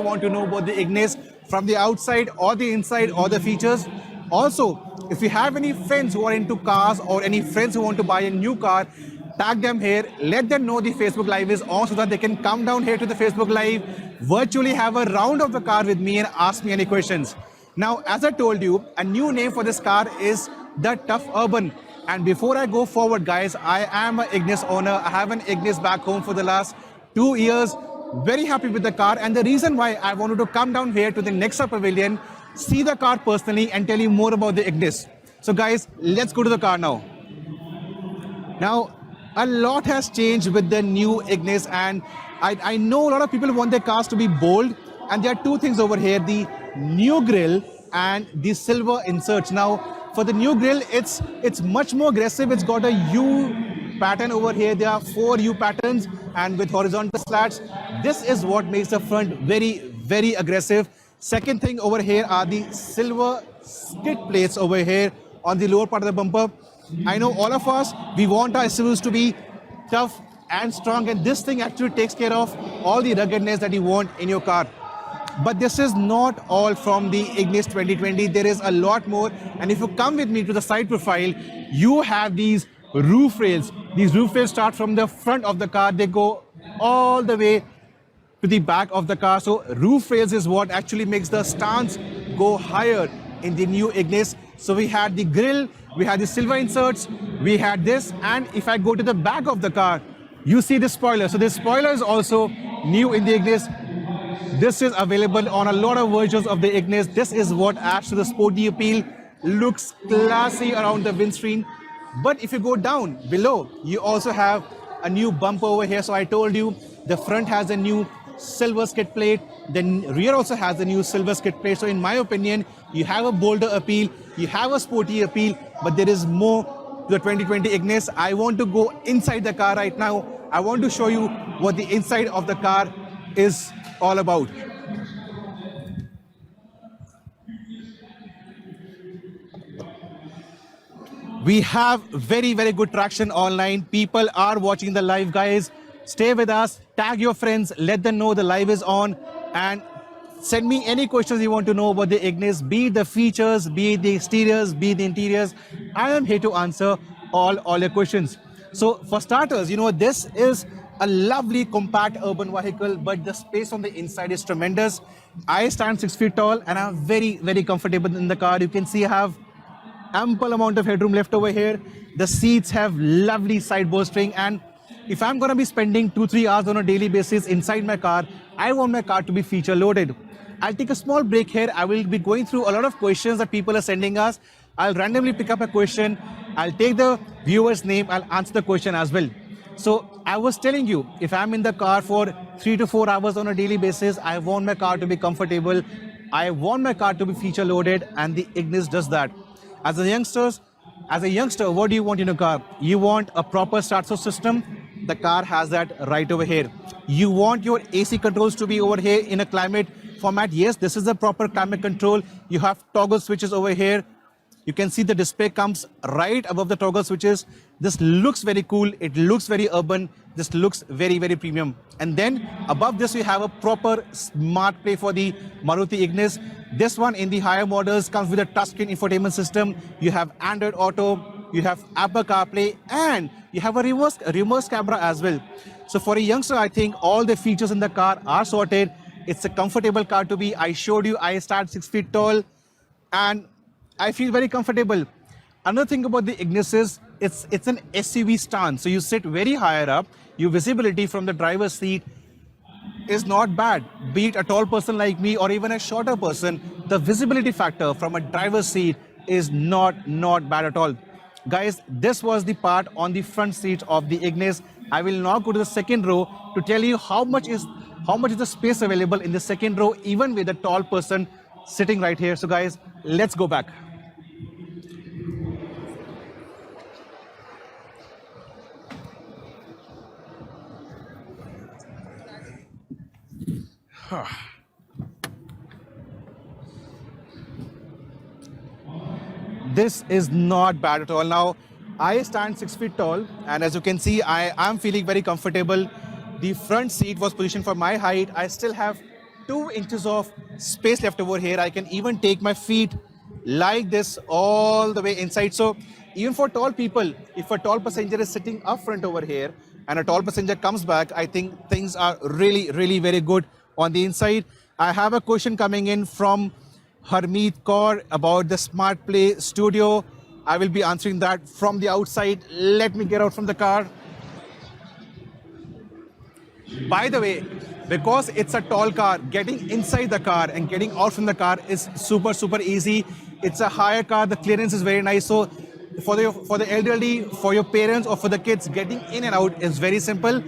you want to know about the Ignis from the outside or the inside or the features. Also, if you have any friends who are into cars or any friends who want to buy a new car, tag them here, let them know the Facebook Live is on so that they can come down here to the Facebook Live, virtually have a round of the car with me and ask me any questions. Now, as I told you, a new name for this car is the Tough Urban. And before I go forward, guys, I am an Ignis owner. I have an Ignis back home for the last 2 years. Very happy with the car. And the reason why I wanted to come down here to the Nexa Pavilion, see the car personally and tell you more about the Ignis. So guys, let's go to the car now. Now, a lot has changed with the new Ignis, and I know a lot of people want their cars to be bold, and there are two things over here, the new grille and the silver inserts. Now, for the new grille, it's much more aggressive. It's got a U pattern over here. There are 4 U patterns and with horizontal slats. This is what makes the front very, very aggressive. Second thing over here are the silver skid plates over here on the lower part of the bumper. I know all of us, we want our SUVs to be tough and strong, and this thing actually takes care of all the ruggedness that you want in your car. But this is not all from the Ignis 2020. There is a lot more. And if you come with me to the side profile, you have these roof rails. These roof rails start from the front of the car. They go all the way to the back of the car. So roof rails is what actually makes the stance go higher in the new Ignis. So we had the grille, we had the silver inserts, we had this. And if I go to the back of the car, you see the spoiler. So this spoiler is also new in the Ignis. This is available on a lot of versions of the Ignis. This is what adds to the sporty appeal. Looks classy around the windscreen. But if you go down below, you also have a new bumper over here. So I told you the front has a new silver skid plate. The rear also has a new silver skid plate. So in my opinion, you have a bolder appeal, you have a sporty appeal, but there is more to the 2020 Ignis. I want to go inside the car right now. I want to show you what the inside of the car is all about. We have very, very good traction online. People are watching the live, guys. Stay with us, tag your friends, let them know the live is on, and send me any questions you want to know about the Ignis, be it the features, be it the exteriors, be it the interiors. I am here to answer all your questions. So for starters, you know, this is a lovely compact urban vehicle, but the space on the inside is tremendous. I stand 6 feet tall and I'm very, very comfortable in the car. You can see I have ample amount of headroom left over here. The seats have lovely side bolstering, and if I'm going to be spending 2-3 hours on a daily basis inside my car, I want my car to be feature loaded. I'll take a small break here. I will be going through a lot of questions that people are sending us. I'll randomly pick up a question. I'll take the viewer's name. I'll answer the question as well. So I was telling you, if I'm in the car for 3 to 4 hours on a daily basis, I want my car to be comfortable. I want my car to be feature loaded, and the Ignis does that. As a youngster, what do you want in a car? You want a proper start-stop system. The car has that right over here. You want your AC controls to be over here in a climate format. Yes, this is a proper climate control. You have toggle switches over here. You can see the display comes right above the toggle switches. This looks very cool. It looks very urban. This looks very, very premium. And then above this, we have a proper SmartPlay for the Maruti Ignis. This one in the higher models comes with a touchscreen infotainment system. You have Android Auto, you have Apple CarPlay, and you have a reverse camera as well. So for a youngster, I think all the features in the car are sorted. It's a comfortable car to be. I showed you I stand 6 feet tall and I feel very comfortable. Another thing about the Ignis is it's an SUV stance. So you sit very higher up. Your visibility from the driver's seat is not bad. Be it a tall person like me or even a shorter person, the visibility factor from a driver's seat is not bad at all. Guys, this was the part on the front seat of the Ignis. I will now go to the second row to tell you how much is the space available in the second row, even with a tall person sitting right here. So guys, let's go back. This is not bad at all. Now, I stand 6 feet tall, and as you can see, I am feeling very comfortable. The front seat was positioned for my height. I still have 2 inches of space left over here. I can even take my feet like this all the way inside. So even for tall people, if a tall passenger is sitting up front over here and a tall passenger comes back, I think things are really very good on the inside. I have a question coming in from Harmeet Kaur about the SmartPlay Studio. I will be answering that from the outside. Let me get out from the car. By the way, because it's a tall car, getting inside the car and getting out from the car is super easy. It's a higher car, the clearance is very nice. So for the elderly, for your parents or for the kids, getting in and out is very simple.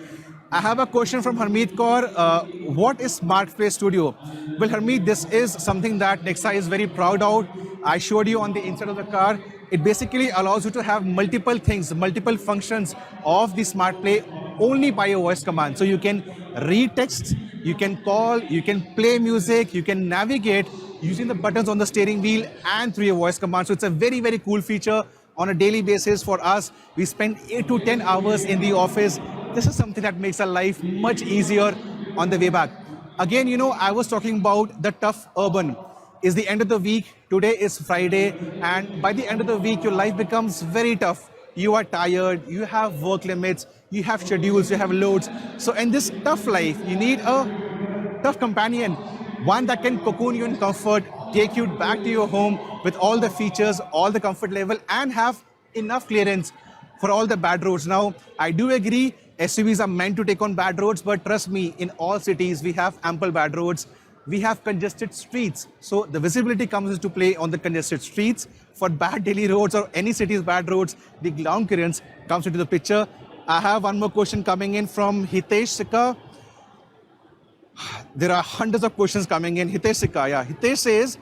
I have a question from Harmeet Kaur. What is SmartPlay Studio? Well, Harmeet, this is something that Nexa is very proud of. I showed you on the inside of the car. It basically allows you to have multiple things, multiple functions of the SmartPlay only by your voice command. So you can read text, you can call, you can play music, you can navigate using the buttons on the steering wheel and through your voice command. So it's a very cool feature on a daily basis for us. We spend 8 to 10 hours in the office. This is something that makes our life much easier on the way back. Again, you know, I was talking about the tough urban. It's the end of the week. Today is Friday. And by the end of the week, your life becomes very tough. You are tired, you have work limits, you have schedules, you have loads. So in this tough life, you need a tough companion, one that can cocoon you in comfort, take you back to your home with all the features, all the comfort level, and have enough clearance for all the bad roads. Now, I do agree, SUVs are meant to take on bad roads, but trust me, in all cities, we have ample bad roads. We have congested streets. So the visibility comes into play on the congested streets. For bad daily roads or any city's bad roads, the ground clearance comes into the picture. I have one more question coming in from Hitesh Sikka. There are hundreds of questions coming in. Hitesh Sikka, yeah. Hitesh says,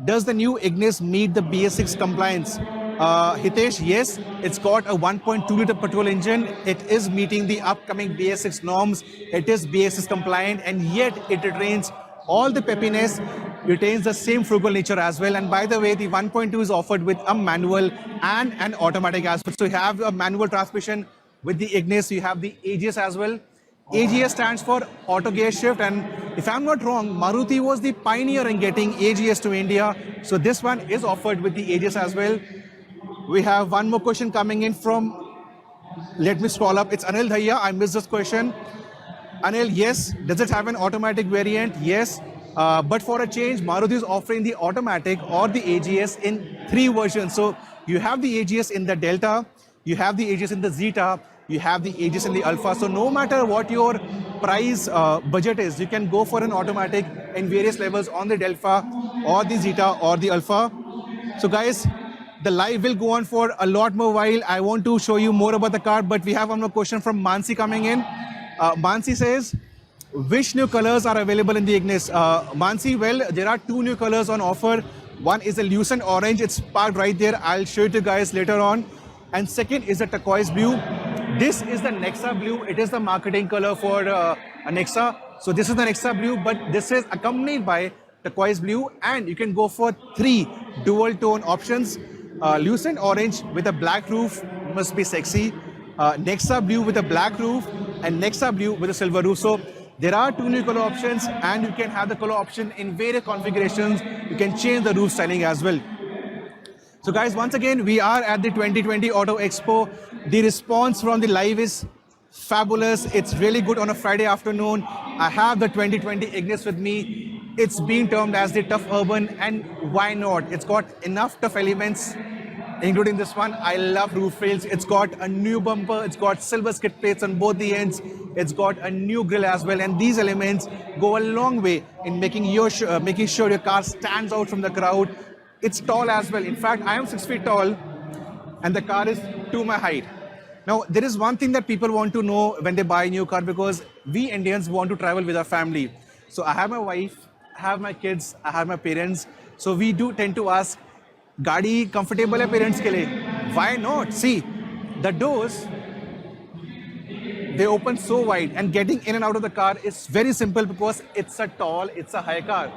does the new Ignis meet the BS6 compliance? Hitesh, yes, it's got a 1.2-liter petrol engine. It is meeting the upcoming BS6 norms. It is BS6 compliant, and yet it retains all the peppiness, retains the same frugal nature as well. And by the way, the 1.2 is offered with a manual and an automatic as well. So you have a manual transmission with the Ignis. You have the AGS as well. AGS stands for auto gear shift, and if I'm not wrong, Maruti was the pioneer in getting AGS to India. So this one is offered with the AGS as well. We have one more question coming in from, let me scroll up. It's Anil Dhaya. I missed this question. Anil, yes. Does it have an automatic variant? Yes. But for a change, Maruti is offering the automatic or the AGS in 3 versions. So you have the AGS in the Delta, you have the AGS in the Zeta, you have the AGS in the Alpha. So no matter what your price budget is, you can go for an automatic in various levels on the Delta or the Zeta or the Alpha. So guys, the live will go on for a lot more while. I want to show you more about the car, but we have one more question from Mansi coming in. Mansi says, which new colors are available in the Ignis? Mansi, well, there are 2 new colors on offer. One is a lucent orange. It's parked right there. I'll show it to you guys later on. And second is a turquoise blue. This is the Nexa blue. It is the marketing color for a Nexa. So this is the Nexa blue, but this is accompanied by turquoise blue. And you can go for 3 dual tone options. Lucent orange with a black roof must be sexy. Nexa blue with a black roof, and Nexa blue with a silver roof. So there are 2 new color options, and you can have the color option in various configurations. You can change the roof styling as well. So guys, once again, we are at the 2020 Auto Expo. The response from the live is fabulous. It's really good on a Friday afternoon. I have the 2020 Ignis with me. It's being termed as the tough urban, and why not? It's got enough tough elements, including this one. I love roof rails. It's got a new bumper. It's got silver skid plates on both the ends. It's got a new grille as well. And these elements go a long way in making sure your car stands out from the crowd. It's tall as well. In fact, I am 6 feet tall, and the car is to my height. Now, there is one thing that people want to know when they buy a new car, because we Indians want to travel with our family. So I have my wife, I have my kids, I have my parents. So we do tend to ask, Gaadi comfortable hai parents ke liye? Why not? See, the doors, they open so wide, and getting in and out of the car is very simple because it's a tall, it's a high car.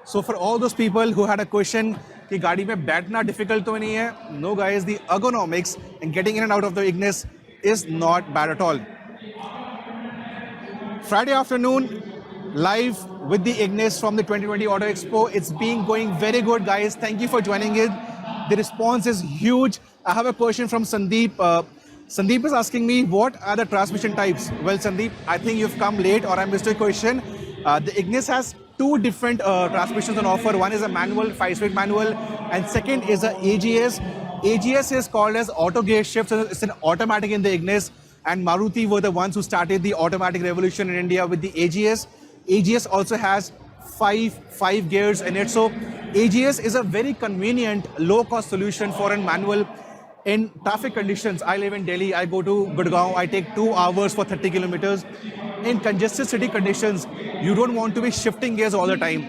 So for all those people who had a question, कि गाड़ी में बैठना difficult तो नहीं है? No guys, the ergonomics and getting in and out of the Ignis is not bad at all. Friday afternoon, live with the Ignis from the 2020 Auto Expo. It's been going very good, guys. Thank you for joining in. The response is huge. I have a question from Sandeep. Sandeep is asking me, what are the transmission types? Well, Sandeep, I think you've come late or I missed your question. The Ignis has two different transmissions on offer. One is a manual, 5-speed manual, and second is a AGS. AGS is called as auto gear shift, so it's an automatic in the Ignis. And Maruti were the ones who started the automatic revolution in India with the AGS. AGS also has five gears in it. So AGS is a very convenient, low-cost solution for a manual in traffic conditions. I live in Delhi, I go to Gurgaon, I take 2 hours for 30 kilometers. In congested city conditions, you don't want to be shifting gears all the time.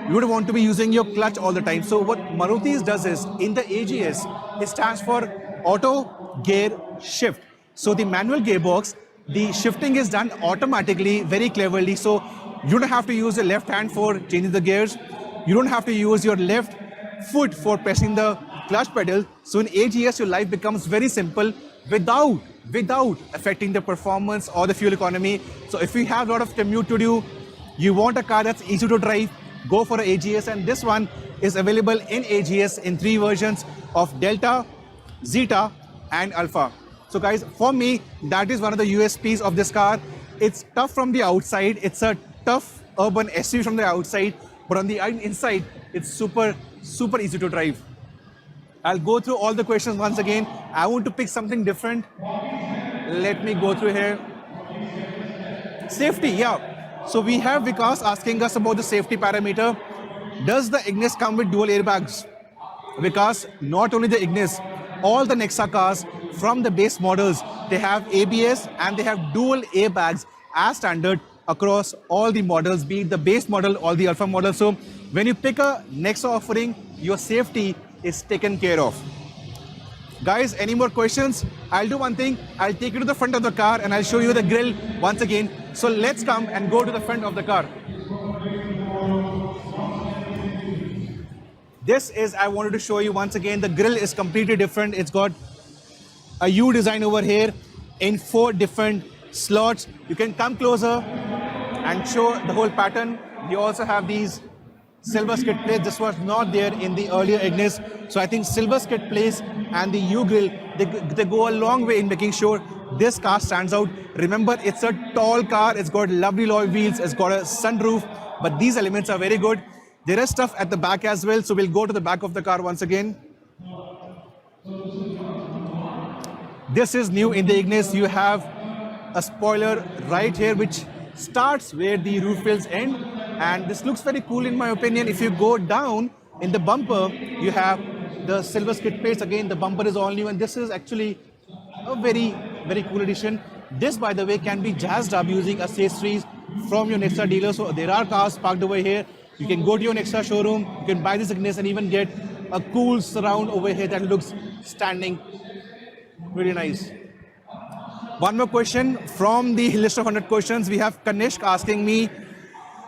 You don't want to be using your clutch all the time. So what Maruti does is, in the AGS, it stands for auto gear shift. So the manual gearbox, the shifting is done automatically, very cleverly. So you don't have to use your left hand for changing the gears. You don't have to use your left foot for pressing the clutch pedal. So in AGS, your life becomes very simple without affecting the performance or the fuel economy. So if you have a lot of commute to do, you want a car that's easy to drive, go for an AGS. And this one is available in AGS in 3 versions of Delta, Zeta, and Alpha. So guys, for me, that is one of the USPs of this car. It's tough from the outside. It's a tough urban SUV from the outside, but on the inside, it's super easy to drive. I'll go through all the questions once again. I want to pick something different. Let me go through here. Safety, yeah. So we have Vikas asking us about the safety parameter. Does the Ignis come with dual airbags? Vikas, not only the Ignis, all the Nexa cars from the base models, they have ABS and they have dual airbags as standard across all the models, be it the base model or the Alpha model. So when you pick a Nexa offering, your safety is taken care of. Guys, any more questions? I'll do one thing. I'll take you to the front of the car and I'll show you the grille once again. So let's come and go to the front of the car. This is, I wanted to show you once again, the grille is completely different. It's got a U design over here in 4 different slots. You can come closer and show the whole pattern. You also have these silver skid plates. This was not there in the earlier Ignis. So I think silver skid plates and the U grille, they go a long way in making sure this car stands out. Remember, it's a tall car. It's got lovely alloy wheels. It's got a sunroof, but these elements are very good. There is stuff at the back as well. So we'll go to the back of the car once again. This is new in the Ignis. You have a spoiler right here, which starts where the roof rails end. And this looks very cool in my opinion. If you go down in the bumper, you have the silver skid plates. Again, the bumper is all new. And this is actually a very cool addition. This, by the way, can be jazzed up using accessories from your Nexa dealer. So there are cars parked over here. You can go to your Nexa showroom. You can buy this Ignis and even get a cool surround over here that looks standing. Really nice. One more question from the list of 100 questions. We have Kanishk asking me,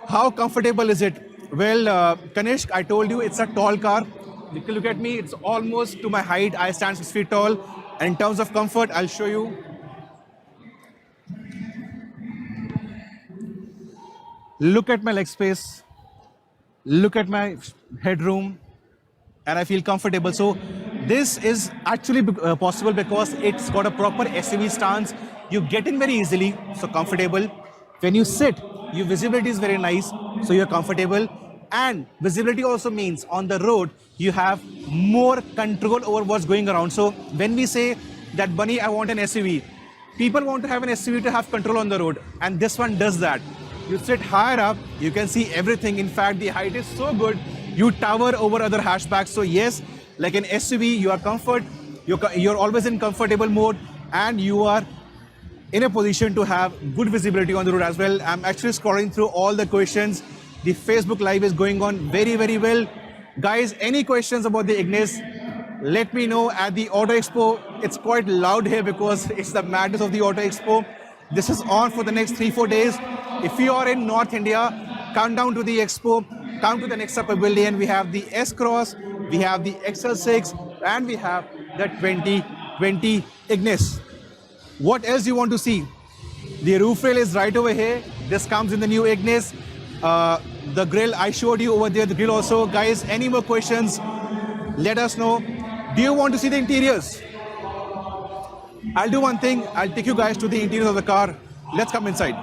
how comfortable is it? Well, Kanishk, I told you it's a tall car. You can look at me, it's almost to my height. I stand 6 feet tall. And in terms of comfort, I'll show you. Look at my leg space. Look at my headroom. And I feel comfortable. So this is actually possible because it's got a proper SUV stance. You get in very easily, so comfortable. When you sit, your visibility is very nice, so you're comfortable. And visibility also means on the road, you have more control over what's going around. So when we say that, Bunny, I want an SUV, people want to have an SUV to have control on the road. And this one does that. You sit higher up, you can see everything. In fact, the height is so good, you tower over other hatchbacks. So yes, like an SUV, you are comfort, you're always in comfortable mode, and you are in a position to have good visibility on the road as well. I'm actually scrolling through all the questions. The Facebook Live is going on very well. Guys, any questions about the Ignis, let me know at the Auto Expo. It's quite loud here because it's the madness of the Auto Expo. This is on for the next 3-4 days. If you are in North India, come down to the Expo, come to the Nexa Pavilion. We have the S-Cross, we have the XL6, and we have the 2020 Ignis. What else you want to see? The roof rail is right over here. This comes in the new Ignis. The grill I showed you over there, the grill also. Guys, any more questions, let us know. Do you want to see the interiors? I'll do one thing. I'll take you guys to the interior of the car. Let's come inside.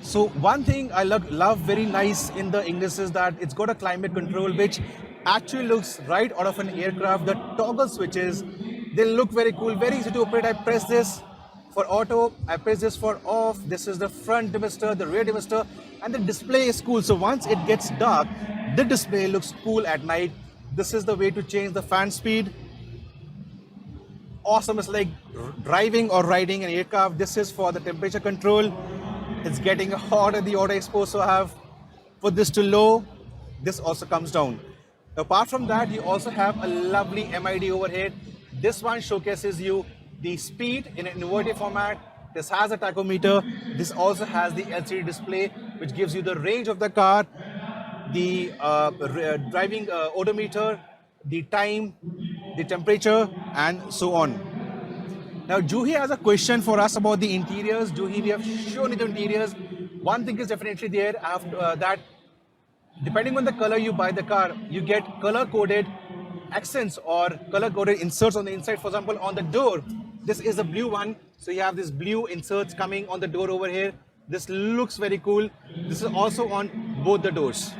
So one thing I love very nice in the Ignis is that it's got a climate control which actually looks right out of an aircraft. The toggle switches, they look very cool, very easy to operate. I press this for auto, I press this for off. This is the front demister, the rear demister, and the display is cool. So once it gets dark, the display looks cool at night. This is the way to change the fan speed. Awesome, it's like driving or riding an aircraft. This is for the temperature control. It's getting hot at the auto expo, so I have put this to low. This also comes down. Apart from that, you also have a lovely MID overhead. This one showcases you the speed in an inverted format. This has a tachometer. This also has the LCD display, which gives you the range of the car, the driving odometer, the time, the temperature, and so on. Now, Juhi has a question for us about the interiors. Juhi, we have shown you the interiors. One thing is definitely there after that. Depending on the color you buy the car, you get color-coded accents or color-coded inserts on the inside. For example, on the door, this is a blue one. So you have this blue inserts coming on the door over here. This looks very cool. This is also on both the doors.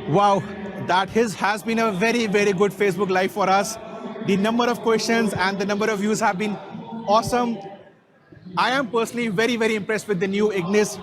Wow, that has been a very good Facebook Live for us. The number of questions and the number of views have been awesome. I am personally very impressed with the new Ignis.